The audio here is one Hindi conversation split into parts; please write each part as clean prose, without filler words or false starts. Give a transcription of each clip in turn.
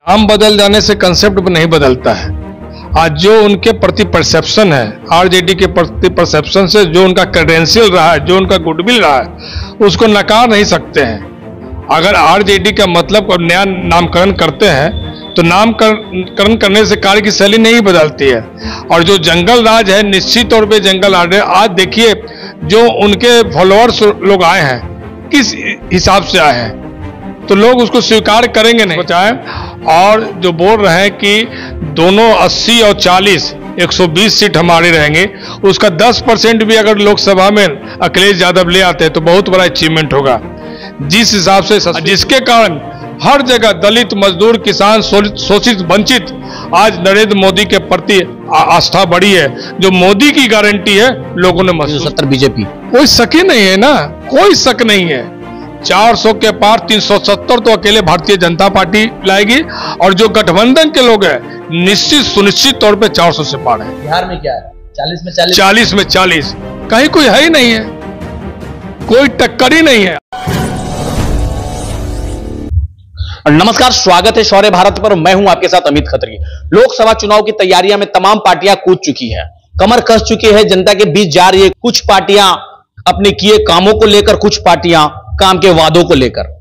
नाम बदल जाने से कंसेप्ट नहीं बदलता है। आज जो उनके प्रति परसेप्शन है, आरजेडी के प्रति परसेप्शन से जो उनका क्रेडेंशियल रहा है, जो उनका गुडविल रहा है, उसको नकार नहीं सकते हैं। अगर आरजेडी का मतलब और नया नामकरण करते हैं तो नामकरण करने से कार्य की शैली नहीं बदलती है। और जो जंगल राज है, निश्चित तौर पे जंगल राज है। आज देखिए जो उनके फॉलोअर्स लोग आए हैं, किस हिसाब से आए हैं, तो लोग उसको स्वीकार करेंगे नहीं बचाए। और जो बोल रहे हैं कि दोनों 80 और 40 120 सीट हमारे रहेंगे, उसका 10% भी अगर लोकसभा में अखिलेश यादव ले आते हैं तो बहुत बड़ा अचीवमेंट होगा। जिस हिसाब से जिसके कारण हर जगह दलित, मजदूर, किसान, शोषित, वंचित आज नरेंद्र मोदी के प्रति आस्था बढ़ी है। जो मोदी की गारंटी है लोगों ने महसूस। 70 बीजेपी, कोई शक ही नहीं है ना, कोई शक नहीं है। 400 के पार 370 तो अकेले भारतीय जनता पार्टी लाएगी। और जो गठबंधन के लोग हैं निश्चित सुनिश्चित तौर पे 400 से पार है। बिहार में क्या है? 40 में 40, 40 में 40, कहीं कोई है ही नहीं है, कोई टक्कर ही नहीं है। नमस्कार, स्वागत है शौर्य भारत पर। मैं हूं आपके साथ अमित खत्री। लोकसभा चुनाव की तैयारियां में तमाम पार्टियां कूद चुकी है, कमर कस चुकी है, जनता के बीच जा रही है। कुछ पार्टियां अपने किए कामों को लेकर, कुछ पार्टियां काम के वादों को लेकर।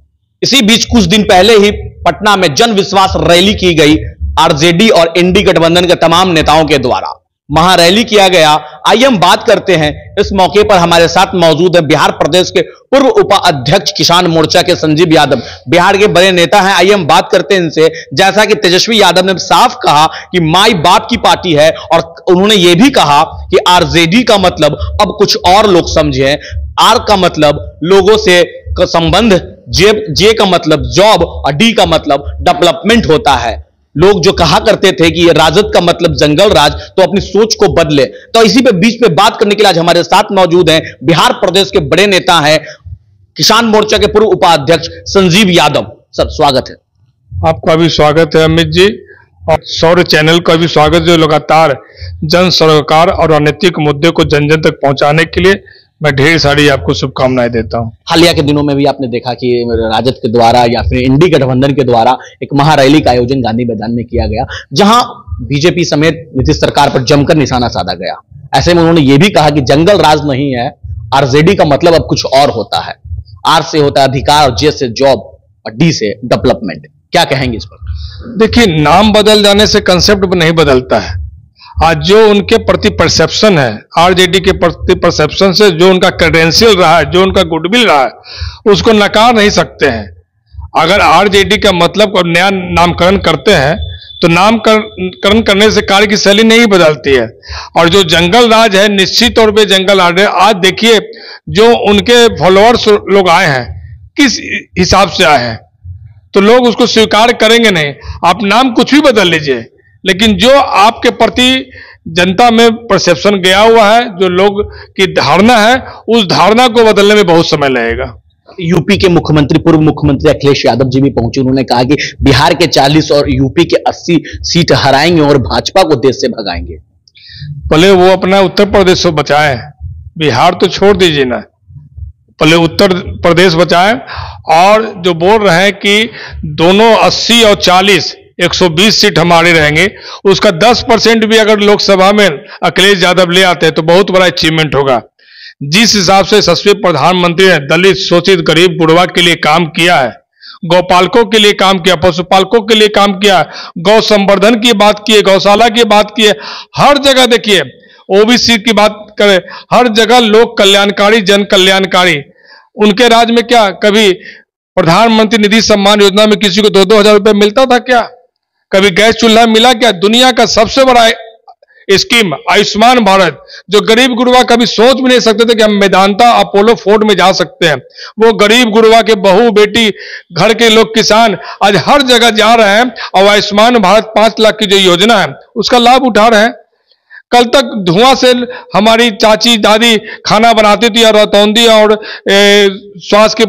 इसी बीच कुछ दिन पहले ही पटना में जन विश्वास रैली की गई आरजेडी और एनडी गठबंधन के तमाम नेताओं के द्वारा। महारैली किया गया। आइए हम बात करते हैं। इस मौके पर हमारे साथ मौजूद है बिहार प्रदेश के पूर्व उपाध्यक्ष किसान मोर्चा के संजीव यादव, बिहार के बड़े नेता हैं। आइए हम बात करते हैं इनसे। जैसा कि तेजस्वी यादव ने साफ कहा कि माई बाप की पार्टी है, और उन्होंने यह भी कहा कि आरजेडी का मतलब अब कुछ और लोग समझे। आर का मतलब लोगों से का संबंध, जे का मतलब जॉब, और डी का मतलब डेवलपमेंट होता है। लोग जो कहा करते थे कि राजद का मतलब जंगल राज, तो अपनी सोच को बदले। तो इसी पे बीच में बात करने के लिए आज हमारे साथ मौजूद हैं बिहार प्रदेश के बड़े नेता हैं, किसान मोर्चा के पूर्व उपाध्यक्ष संजीव यादव। सर, स्वागत है। आपका भी स्वागत है अमित जी, और शौर्य चैनल का भी स्वागत जो लगातार जन सरोकार और राजनीतिक मुद्दे को जन जन तक पहुंचाने के लिए मैं ढेर सारी आपको शुभकामनाएं देता हूं। हालिया के दिनों में भी आपने देखा कि राजद के द्वारा या फिर इंडी गठबंधन के द्वारा एक महारैली का आयोजन गांधी मैदान में किया गया, जहां बीजेपी समेत नीतीश सरकार पर जमकर निशाना साधा गया। ऐसे में उन्होंने ये भी कहा कि जंगल राज नहीं है, आरजेडी का मतलब अब कुछ और होता है। आर से होता है अधिकार, और जे से जॉब, और डी से डेवलपमेंट। क्या कहेंगे इस पर? देखिए, नाम बदल जाने से कंसेप्ट नहीं बदलता है। आज जो उनके प्रति परसेप्शन है, आरजेडी के प्रति परसेप्शन से जो उनका क्रेडेंशियल रहा है, जो उनका गुडविल रहा है, उसको नकार नहीं सकते हैं। अगर आरजेडी का मतलब और नया नामकरण करते हैं तो नामकरण करने से कार्य की शैली नहीं बदलती है। और जो जंगल राज है निश्चित तौर पे जंगल राज है। आज देखिए जो उनके फॉलोअर्स लोग आए हैं, किस हिसाब से आए हैं, तो लोग उसको स्वीकार करेंगे नहीं। आप नाम कुछ भी बदल लीजिए, लेकिन जो आपके प्रति जनता में परसेप्शन गया हुआ है, जो लोग की धारणा है, उस धारणा को बदलने में बहुत समय लगेगा। यूपी के मुख्यमंत्री, पूर्व मुख्यमंत्री अखिलेश यादव जी भी पहुंचे। उन्होंने कहा कि बिहार के 40 और यूपी के 80 सीट हराएंगे और भाजपा को देश से भगाएंगे। पहले वो अपना उत्तर प्रदेश को बचाएं, बिहार तो छोड़ दीजिए ना, पहले उत्तर प्रदेश बचाएं। और जो बोल रहे हैं कि दोनों 80 और 40 120 सीट हमारे रहेंगे, उसका 10% भी अगर लोकसभा में अखिलेश यादव ले आते हैं तो बहुत बड़ा अचीवमेंट होगा। जिस हिसाब से यशस्वी प्रधानमंत्री ने दलित, शोषित, गरीब, बुढ़वा के लिए काम किया है, गौपालकों के लिए काम किया, पशुपालकों के लिए काम किया, गौ संवर्धन की बात की है, गौशाला की बात की है, हर जगह देखिए ओबीसी की बात करें, हर जगह लोक कल्याणकारी, जन कल्याणकारी। उनके राज में क्या कभी प्रधानमंत्री निधि सम्मान योजना में किसी को 2-2 हजार रुपये मिलता था क्या? कभी गैस चूल्हा मिला क्या? दुनिया का सबसे बड़ा स्कीम आयुष्मान भारत, जो गरीब गुरबा कभी सोच भी नहीं सकते थे कि हम मेदांता अपोलो फोर्ट में जा सकते हैं, वो गरीब गुरबा के बहू बेटी, घर के लोग, किसान आज हर जगह जा रहे हैं। और आयुष्मान भारत 5 लाख की जो योजना है उसका लाभ उठा रहे हैं। कल तक धुआं से हमारी चाची दादी खाना बनाती थी और रतौंदी और श्वास के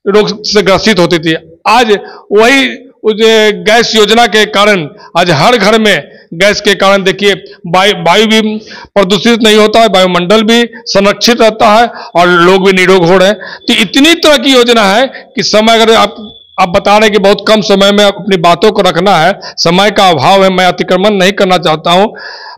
रोग से ग्रसित होती थी। आज वही गैस योजना के कारण आज हर घर में गैस के कारण देखिए वायु भी प्रदूषित नहीं होता है, वायुमंडल भी संरक्षित रहता है और लोग भी निरोग हो रहे हैं। तो इतनी तरह की योजना है कि समय अगर आप आप बता रहे हैं कि बहुत कम समय में अपनी बातों को रखना है, समय का अभाव है, मैं अतिक्रमण नहीं करना चाहता हूं।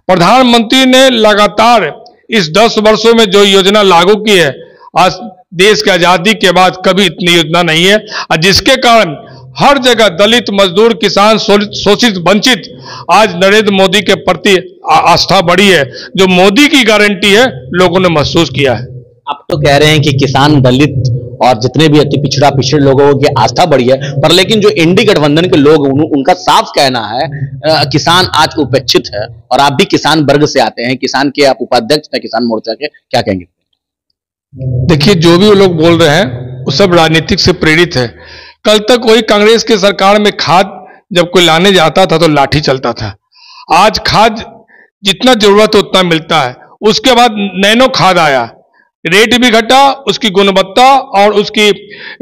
प्रधानमंत्री ने लगातार इस 10 वर्षों में जो योजना लागू की है, आज देश की आजादी के बाद कभी इतनी योजना नहीं है, और जिसके कारण हर जगह दलित, मजदूर, किसान, शोषित, वंचित आज नरेंद्र मोदी के प्रति आस्था बढ़ी है। जो मोदी की गारंटी है लोगों ने महसूस किया है। आप तो कह रहे हैं कि किसान, दलित और जितने भी अति पिछड़े लोगों की आस्था बढ़ी है, पर लेकिन जो इंडी गठबंधन के लोग उनका साफ कहना है किसान आज उपेक्षित है। और आप भी किसान वर्ग से आते हैं, किसान के आप उपाध्यक्ष हैं किसान मोर्चा के, क्या कहेंगे? देखिए, जो भी वो लोग बोल रहे हैं वो सब राजनीतिक से प्रेरित है। कल तक वही कांग्रेस की सरकार में खाद जब कोई लाने जाता था तो लाठी चलता था। आज खाद जितना जरूरत है उतना मिलता है। उसके बाद नैनो खाद आया, रेट भी घटा, उसकी गुणवत्ता और उसकी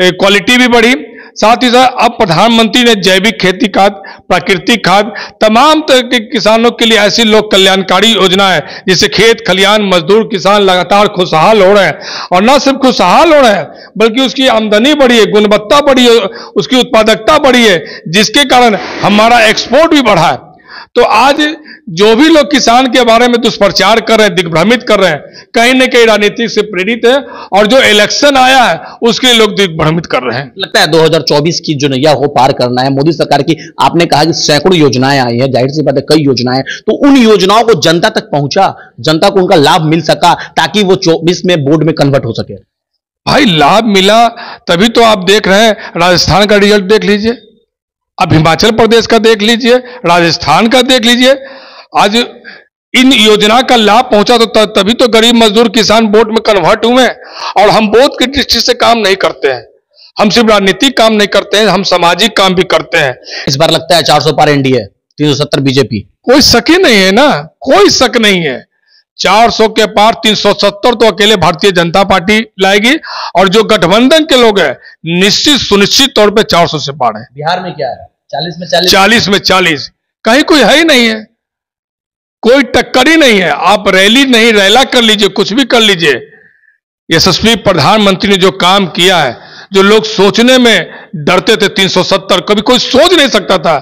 क्वालिटी भी बढ़ी। साथ ही साथ अब प्रधानमंत्री ने जैविक खेती खाद, प्राकृतिक खाद, तमाम तरह के किसानों के लिए ऐसी लोक कल्याणकारी योजना है जिससे खेत खलियान, मजदूर, किसान लगातार खुशहाल हो रहे हैं। और न सिर्फ खुशहाल हो रहे हैं बल्कि उसकी आमदनी बढ़ी है, गुणवत्ता बढ़ी है, उसकी उत्पादकता बढ़ी है, जिसके कारण हमारा एक्सपोर्ट भी बढ़ा है। तो आज जो भी लोग किसान के बारे में दुष्प्रचार कर रहे हैं, दिग्भ्रमित कर रहे हैं, कहीं न कहीं राजनीति से प्रेरित है। और जो इलेक्शन आया है उसके लिए लोग दिग्भ्रमित कर रहे हैं। लगता है 2024 की जो नैया हो पार करना है मोदी सरकार की। आपने कहा कि सैकड़ों योजनाएं आई हैं, जाहिर सी बात है कई योजनाएं, तो उन योजनाओं को जनता तक पहुंचा, जनता को उनका लाभ मिल सका ताकि वो 24 में बोर्ड में कन्वर्ट हो सके। भाई लाभ मिला तभी तो आप देख रहे हैं। राजस्थान का रिजल्ट देख लीजिए, अब हिमाचल प्रदेश का देख लीजिए, राजस्थान का देख लीजिए। आज इन योजना का लाभ पहुंचा तो तभी तो गरीब मजदूर किसान वोट में कन्वर्ट हुए। और हम वोट की दृष्टि से काम नहीं करते हैं, हम सिर्फ राजनीतिक काम नहीं करते हैं, हम सामाजिक काम भी करते हैं। इस बार लगता है 400 पार एनडीए, 370 बीजेपी। कोई शक ही नहीं है ना, कोई शक नहीं है। 400 के पार 370 तो अकेले भारतीय जनता पार्टी लाएगी। और जो गठबंधन के लोग हैं निश्चित सुनिश्चित तौर पे 400 से पार है। बिहार में क्या है? 40 में 40, 40 में 40, कहीं कोई है ही नहीं है, कोई टक्कर ही नहीं है। आप रैली नहीं रैला कर लीजिए, कुछ भी कर लीजिए। यशस्वी प्रधानमंत्री ने जो काम किया है, जो लोग सोचने में डरते थे 370, कभी कोई सोच नहीं सकता था।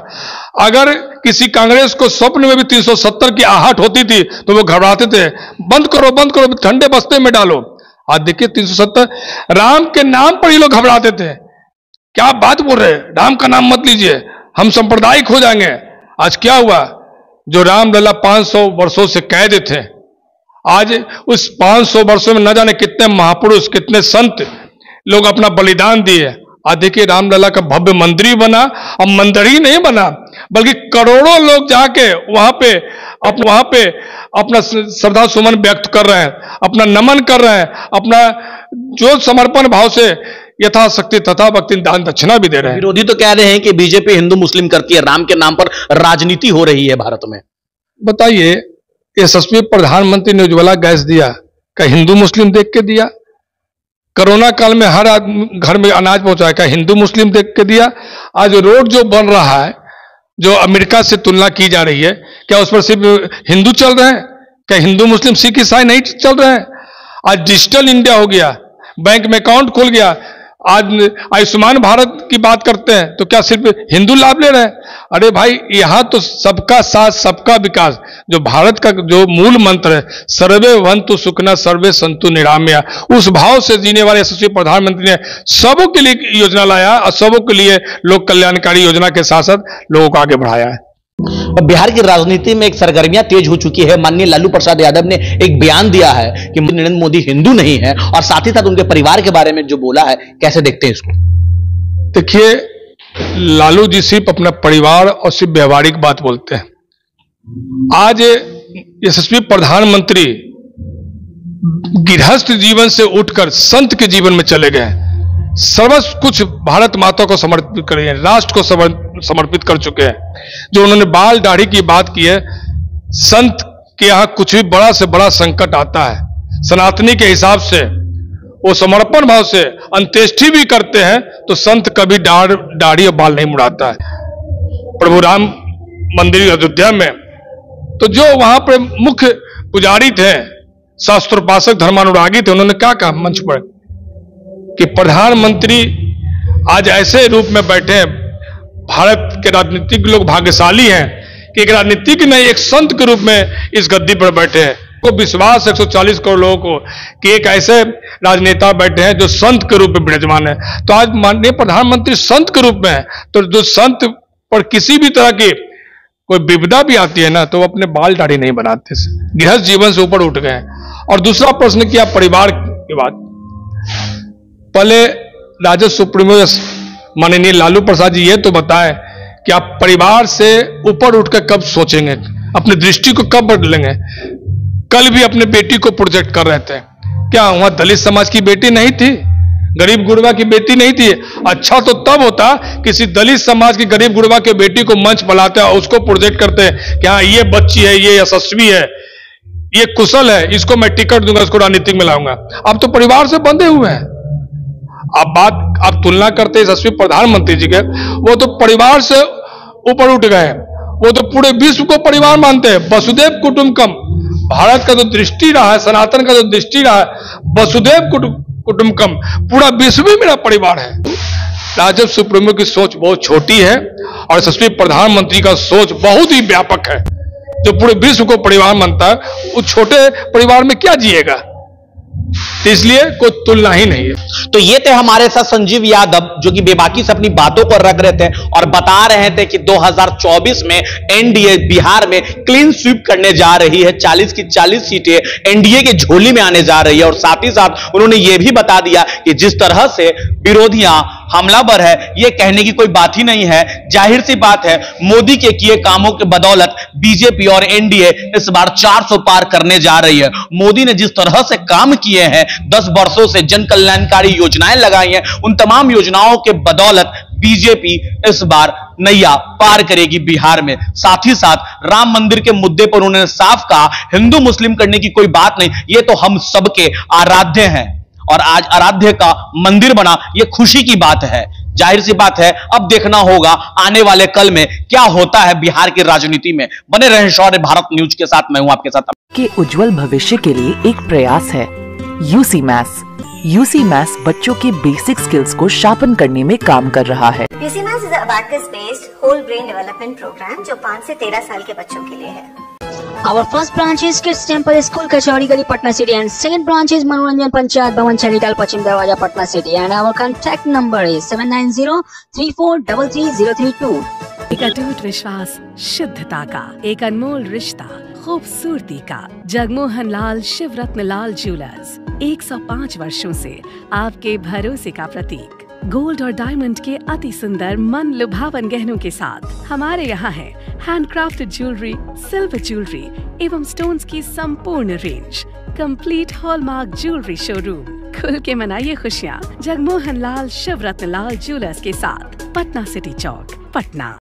अगर किसी कांग्रेस को स्वप्न में भी 370 की आहट होती थी तो वो घबराते थे, बंद करो बंद करो, ठंडे बस्ते में डालो। आज देखिए 370, राम के नाम पर ही लोग घबराते थे। क्या बात बोल रहे हैं, राम का नाम मत लीजिए, हम सांप्रदायिक हो जाएंगे। आज क्या हुआ? जो रामलला 500 वर्षों से कैद थे, आज उस 500 वर्षों में न जाने कितने महापुरुष, कितने संत लोग अपना बलिदान दिए। आज देखिए रामलला का भव्य मंदिर ही बना। अब मंदिर ही नहीं बना बल्कि करोड़ों लोग जाके वहां पे अपना श्रद्धा सुमन व्यक्त कर रहे हैं, अपना नमन कर रहे हैं, अपना जो समर्पण भाव से यथाशक्ति तथा भक्ति दान दक्षिणा भी दे रहे हैं। विरोधी तो कह रहे हैं कि बीजेपी हिंदू मुस्लिम करती है, राम के नाम पर राजनीति हो रही है भारत में। बताइए, यशस्वी प्रधानमंत्री ने उज्ज्वला गैस दिया, क्या हिंदू मुस्लिम देख के दिया? कोरोना काल में हर आदमी घर में अनाज पहुंचाया, क्या हिंदू मुस्लिम देख के दिया? आज रोड जो बन रहा है, जो अमेरिका से तुलना की जा रही है, क्या उस पर सिर्फ हिंदू चल रहे हैं? क्या हिंदू मुस्लिम सिख ईसाई नहीं चल रहे हैं? आज डिजिटल इंडिया हो गया, बैंक में अकाउंट खुल गया। आज आयुष्मान भारत की बात करते हैं तो क्या सिर्फ हिंदू लाभ ले रहे हैं? अरे भाई, यहां तो सबका साथ सबका विकास, जो भारत का जो मूल मंत्र है, सर्वे भवन्तु सुखिनः सर्वे सन्तु निरामया, उस भाव से जीने वाले यशस्वी प्रधानमंत्री ने सबों के लिए योजना लाया और सबों के लिए लोक कल्याणकारी योजना के साथ साथ लोगों को आगे बढ़ाया है। बिहार की राजनीति में एक सरगर्मियां तेज हो चुकी है। माननीय लालू प्रसाद यादव ने एक बयान दिया है कि नरेंद्र मोदी हिंदू नहीं है, और साथ ही साथ उनके परिवार के बारे में जो बोला है, कैसे देखते हैं इसको? देखिए, लालू जी सिर्फ अपना परिवार और सिर्फ व्यवहारिक बात बोलते हैं। आज यशस्वी प्रधानमंत्री गृहस्थ जीवन से उठकर संत के जीवन में चले गए, सर्वस्व कुछ भारत माता को समर्पित करे हैं, राष्ट्र को समर्पित कर चुके हैं। जो उन्होंने बाल दाढ़ी की बात की है, संत के यहां कुछ भी बड़ा से बड़ा संकट आता है, सनातनी के हिसाब से वो समर्पण भाव से अंत्येष्टि भी करते हैं तो संत कभी दाढ़ी और बाल नहीं मुड़ाता है। प्रभु राम मंदिर अयोध्या में तो जो वहां पर मुख्य पुजारी थे, शास्त्रोपासक धर्मानुरागी थे, उन्होंने क्या कहा मंच पर कि प्रधानमंत्री आज ऐसे रूप में बैठे हैं। भारत के राजनीतिक लोग भाग्यशाली हैं कि एक राजनीतिक नहीं, एक संत के रूप में इस गद्दी पर बैठे हैं। को विश्वास 140 करोड़ लोगों को कि एक ऐसे राजनेता बैठे हैं जो संत के रूप में विराजमान है। तो आज माननीय प्रधानमंत्री संत के रूप में है, तो जो संत पर किसी भी तरह की कोई विपदा भी आती है ना, तो वो अपने बाल दाढ़ी नहीं बनाते, गृहस्थ जीवन से ऊपर उठ गए। और दूसरा प्रश्न किया परिवार की बात। पहले राजद सुप्रीमो माननीय लालू प्रसाद जी ये तो बताएं कि आप परिवार से ऊपर उठकर कब सोचेंगे, अपनी दृष्टि को कब बदलेंगे। कल भी अपने बेटी को प्रोजेक्ट कर रहे थे, क्या वहां दलित समाज की बेटी नहीं थी, गरीब गुरबा की बेटी नहीं थी? अच्छा तो तब होता किसी दलित समाज की गरीब गुरबा की बेटी को मंच बुलाते और उसको प्रोजेक्ट करते कि हाँ ये बच्ची है, ये यशस्वी है, ये कुशल है, इसको मैं टिकट दूंगा, इसको राजनीतिक में लाऊंगा। अब तो परिवार से बंधे हुए हैं। आप तुलना करते यशस्वी प्रधानमंत्री जी के, वो तो परिवार से ऊपर उठ गए, वो तो पूरे विश्व को परिवार मानते हैं। वसुदेव कुटुंबकम, भारत का जो दृष्टि रहा है, सनातन का जो दृष्टि रहा है, वसुदेव कुटुंबकम, पूरा विश्व भी मेरा परिवार है। राजद सुप्रीमो की सोच बहुत छोटी है और यशस्वी प्रधानमंत्री का सोच बहुत ही व्यापक है, जो पूरे विश्व को परिवार मानता है। उस छोटे परिवार में क्या जिएगा, तो इसलिए कोई तुलना ही नहीं है। तो ये थे हमारे साथ संजीव यादव, जो कि बेबाकी से अपनी बातों को रख रहे थे और बता रहे थे कि 2024 में एनडीए बिहार में क्लीन स्वीप करने जा रही है, 40 की 40 सीटें एनडीए के झोली में आने जा रही है। और साथ ही साथ उन्होंने यह भी बता दिया कि जिस तरह से विरोधियां हमलावर है, यह कहने की कोई बात ही नहीं है। जाहिर सी बात है, मोदी के किए कामों के बदौलत बीजेपी और एनडीए इस बार 400 पार करने जा रही है। मोदी ने जिस तरह से काम किए हैं, 10 वर्षों से जन कल्याणकारी योजनाएं लगाई हैं, उन तमाम योजनाओं के बदौलत बीजेपी इस बार नैया पार करेगी बिहार में। साथ ही साथ राम मंदिर के मुद्दे पर उन्होंने साफ कहा, हिंदू मुस्लिम करने की कोई बात नहीं, ये तो हम सबके आराध्य हैं और आज आराध्य का मंदिर बना, ये खुशी की बात है। जाहिर सी बात है, अब देखना होगा आने वाले कल में क्या होता है बिहार की राजनीति में। बने रहें शौर्य भारत न्यूज के साथ, मैं हूं आपके साथ। के उज्जवल भविष्य के लिए एक प्रयास है यूसी मैथ्स। यूसी मैथ्स बच्चों के बेसिक स्किल्स को शार्पन करने में काम कर रहा है। UC maths is a abacus based whole brain development programme जो 5 से 13 साल के बच्चों के लिए है। Our first branch is Kids Temple School, Kachori Gali, Patna City, and second branch is Manoranjan Panchayat Bhavan, Chalital, Pachim Darwaja, Patna City, and our contact number is 7903433032. एक अटूट विश्वास शुद्धता का, एक अनमोल रिश्ता खूबसूरती का। जगमोहन लाल शिवरत्न लाल ज्वेलर्स 105 वर्षों से आपके भरोसे का प्रतीक। गोल्ड और डायमंड के अति सुंदर मन लुभावन गहनों के साथ हमारे यहाँ है हैंडक्राफ्टेड ज्वेलरी, सिल्वर ज्वेलरी एवं स्टोन्स की संपूर्ण range. Complete hallmark jewellery showroom. खुल के मनाइए खुशियाँ जगमोहन लाल शिवरत्न लाल ज्वेलर्स के साथ, पटना सिटी चौक, पटना।